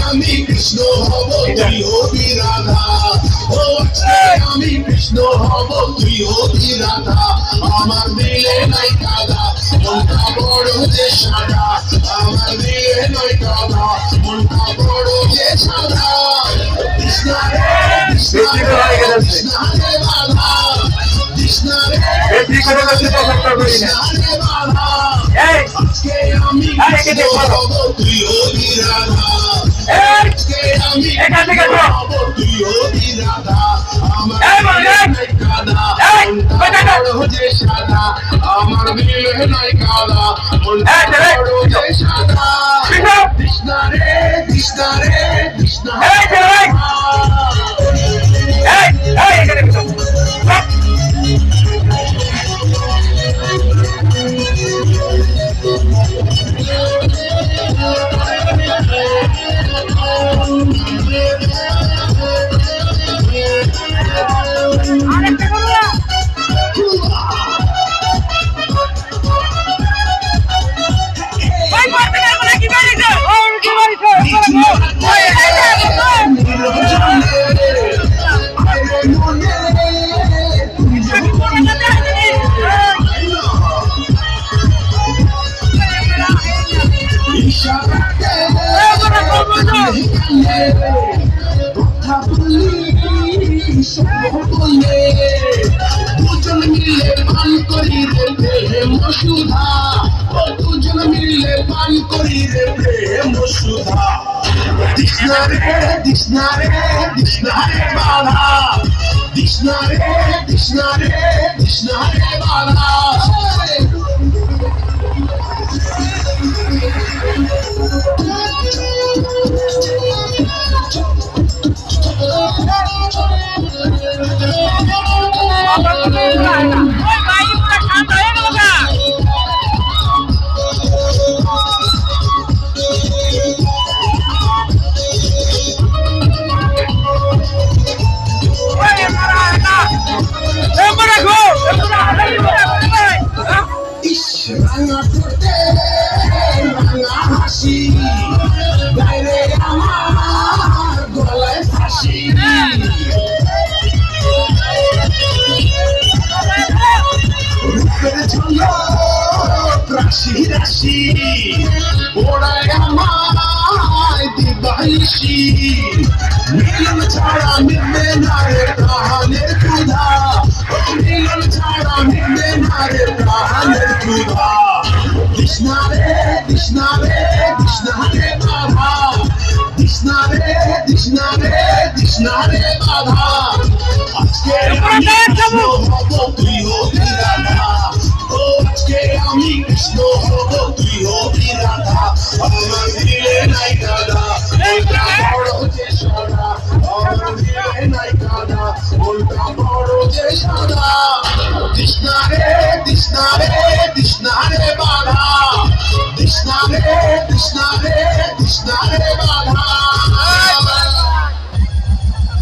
আমি কৃষ্ণ হব তুই হবি রাধা, ও আমি কৃষ্ণ হব তুই হবি রাধা। আমার দিলে নাই কাদা, মনটা বড় যে সাদা, আমার দিলে নাই কাদা, মনটা বড় যে সাদা। কৃষ্ণ রে কৃষ্ণ রে কৃষ্ণ রে বাধা, কৃষ্ণ রে কৃষ্ণ রে বাধা। আজকে আমি কৃষ্ণ হব তুই হবি রাধা, আজকে আমি কৃষ্ণ হব তুই হবি রাধা। আমার দিলে নাই কাদা, মনটা বড় যে সাদা, আমার দিলে নাই কাদা, মনটা বড় যে সাদা। কৃষ্ণ রে কৃষ্ণ রে কৃষ্ণ রে বাধা। দুজন মিলে পান করি রে প্রেম সুধা, ও দুজন মিলে পান করি রে প্রেম সুধা। কৃষ্ণ রে কৃষ্ণ রে কৃষ্ণ রে বাধা, কৃষ্ণ রে কৃষ্ণ রে কৃষ্ণ রে বাধা। রাঙা ঠোঁটে রাঙা হাসি, গায়ে আমার গলায় ফাঁসি। রূপের ঝলক রাশি রাশি, ওড়ায় আমায় দিবানিশি। মিলন ছাড়া মিলবে না রে প্রাণের ক্ষুধা, মিলন ছাড়া মিলবে না রে প্রাণের ক্ষুধা। কৃষ্ণ রে কৃষ্ণ রে কৃষ্ণ রে বাধা, কৃষ্ণ রে কৃষ্ণ রে কৃষ্ণ রে বাধা। আজকে আমি কৃষ্ণ হব তুই হবি রাধা, ও আজকে আমি কৃষ্ণ হব তুই হবি রাধা। আমার দিলে নাই কাদা, মনটা বড় যে সাদা, আমার দিলে নাই কাদা, মনটা বড় যে সাদা। কৃষ্ণ রে কৃষ্ণ রে কৃষ্ণ রে বাধা, কৃষ্ণ রে কৃষ্ণ রে কৃষ্ণ রে বাধা।